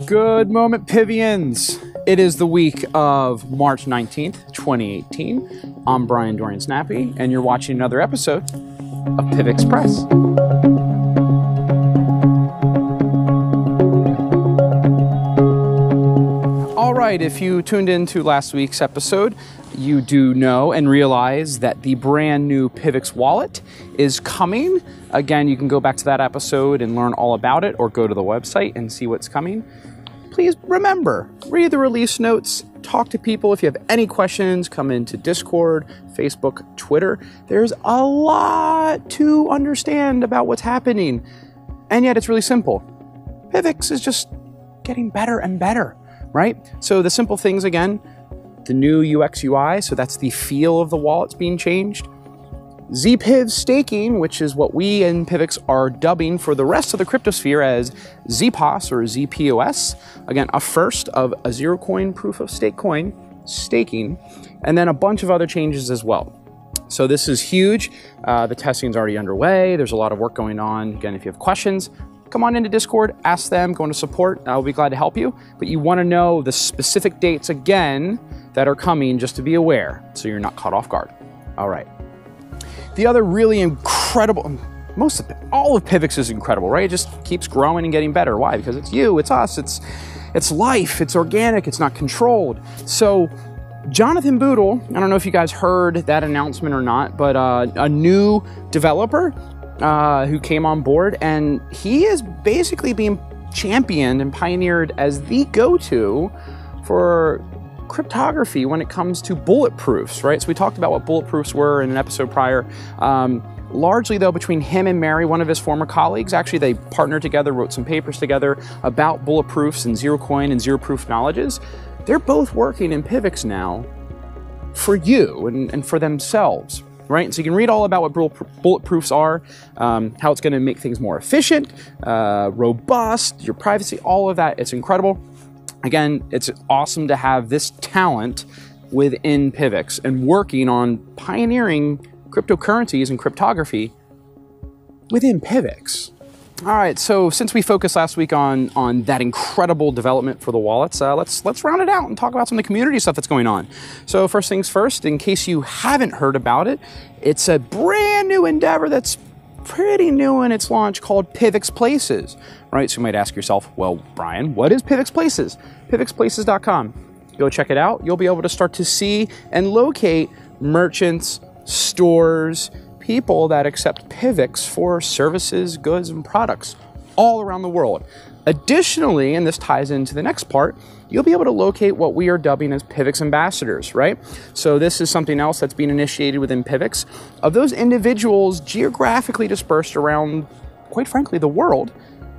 Good moment, Pivians. It is the week of March 19th, 2018. I'm Bryan Snappy, and you're watching another episode of PIVXpress. All right, if you tuned into last week's episode, you do know and realize that the brand new PIVX wallet is coming. Again, you can go back to that episode and learn all about it, or go to the website and see what's coming. Please remember, read the release notes, talk to people. If you have any questions, come into Discord, Facebook, Twitter. There's a lot to understand about what's happening, and yet it's really simple. PIVX is just getting better and better, right? So the simple things, again, the new UX UI, so that's the feel of the wallets being changed. ZPIV staking, which is what we in PIVX are dubbing for the rest of the cryptosphere as ZPOS or ZPOS. Again, a first of a zero coin proof of stake coin staking, and then a bunch of other changes as well. So this is huge. The testing is already underway. There's a lot of work going on. Again, if you have questions, come on into Discord, ask them, go into support. I'll be glad to help you. But you want to know the specific dates again that are coming, just to be aware, so you're not caught off guard. All right. The other really incredible, all of PIVX is incredible, right? It just keeps growing and getting better. Why? Because it's you, it's us, it's life, it's organic, it's not controlled. So Jonathan Boodle, I don't know if you guys heard that announcement or not, but a new developer who came on board, and he is basically being championed and pioneered as the go-to for cryptography when it comes to bulletproofs, right? So we talked about what bulletproofs were in an episode prior. Largely though, between him and Mary, one of his former colleagues, actually they partnered together, wrote some papers together about bulletproofs and zero coin and zero proof knowledges. They're both working in PIVX now for you and for themselves, right? So you can read all about what bulletproofs are, how it's going to make things more efficient, robust, your privacy, all of that. It's incredible. Again, it's awesome to have this talent within PIVX and working on pioneering cryptocurrencies and cryptography within PIVX. All right, so since we focused last week on that incredible development for the wallets, let's round it out and talk about some of the community stuff that's going on. So first things first, in case you haven't heard about it, it's a brand new endeavor that's pretty new in its launch called PIVXplaces, right? So you might ask yourself, well, Bryan, what is PIVXplaces? PIVXplaces.com. Go check it out. You'll be able to start to see and locate merchants, stores, people that accept PIVX for services, goods, and products all around the world. Additionally, and this ties into the next part, you'll be able to locate what we are dubbing as PIVX ambassadors, right? So this is something else that's being initiated within PIVX, of those individuals geographically dispersed around, quite frankly, the world,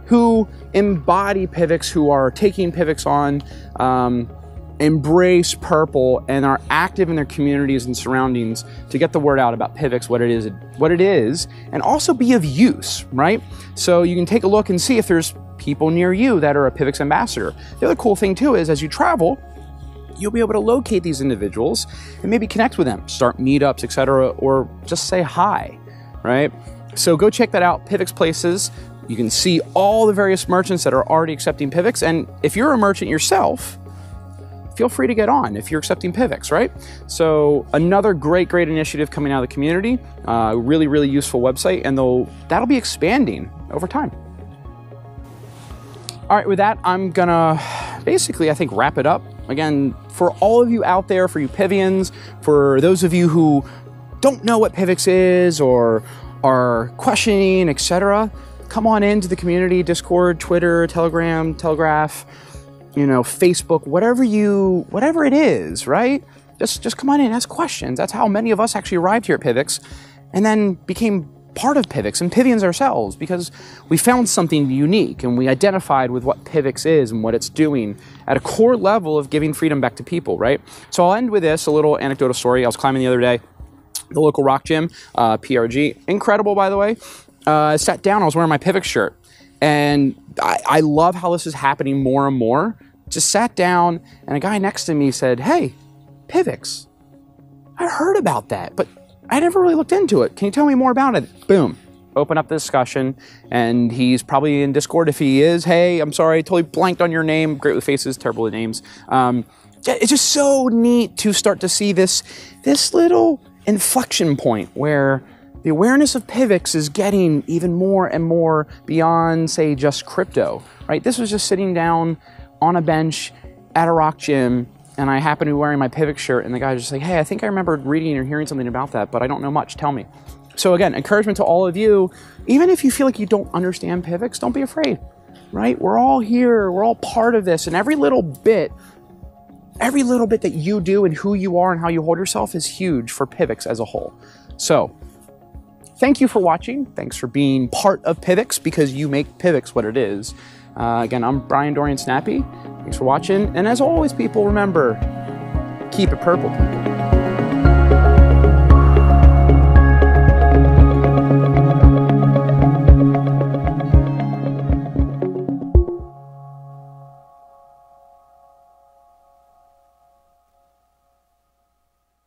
who embody PIVX, who are taking PIVX on, embrace purple, and are active in their communities and surroundings to get the word out about PIVX, what it is, and also be of use, right? So you can take a look and see if there's people near you that are a PIVX ambassador. The other cool thing too is, as you travel, you'll be able to locate these individuals and maybe connect with them, start meetups, etc., or just say hi, right? So go check that out, PIVXplaces. You can see all the various merchants that are already accepting PIVX, and if you're a merchant yourself, feel free to get on if you're accepting PIVX, right? So another great initiative coming out of the community, really useful website, and that'll be expanding over time. All right, with that, I'm gonna basically, I think, wrap it up. Again, for all of you out there, for you Pivians, for those of you who don't know what PIVX is or are questioning, etc., come on into the community, Discord, Twitter, Telegram, Telegraph, Facebook, whatever it is, right? Just come on in, ask questions. That's how many of us actually arrived here at PIVX and then became part of PIVX and Pivians ourselves, because we found something unique and we identified with what PIVX is and what it's doing at a core level of giving freedom back to people, right? So I'll end with this, a little anecdotal story. I was climbing the other day, the local rock gym, PRG, incredible, by the way. I sat down, I was wearing my PIVX shirt, and I love how this is happening more and more. Just sat down, and a guy next to me said, "Hey, PIVX, I heard about that, but I never really looked into it. Can you tell me more about it?" Boom. open up the discussion, and he's probably in Discord. If he is, hey, I'm sorry, I totally blanked on your name. Great with faces, terrible with names. It's just so neat to start to see this little inflection point where the awareness of PIVX is getting even more and more beyond, say, just crypto, right? This was just sitting down on a bench at a rock gym, and I happened to be wearing my PIVX shirt, and the guy was just like, hey, I think I remembered reading or hearing something about that, but I don't know much, tell me. So again, encouragement to all of you, even if you feel like you don't understand PIVX, don't be afraid, right? We're all here, we're all part of this, and every little bit that you do and who you are and how you hold yourself is huge for PIVX as a whole. So, thank you for watching. Thanks for being part of PIVX, because you make PIVX what it is. Again, I'm Bryan Snappy. Thanks for watching. And as always, people, remember, keep it purple, people.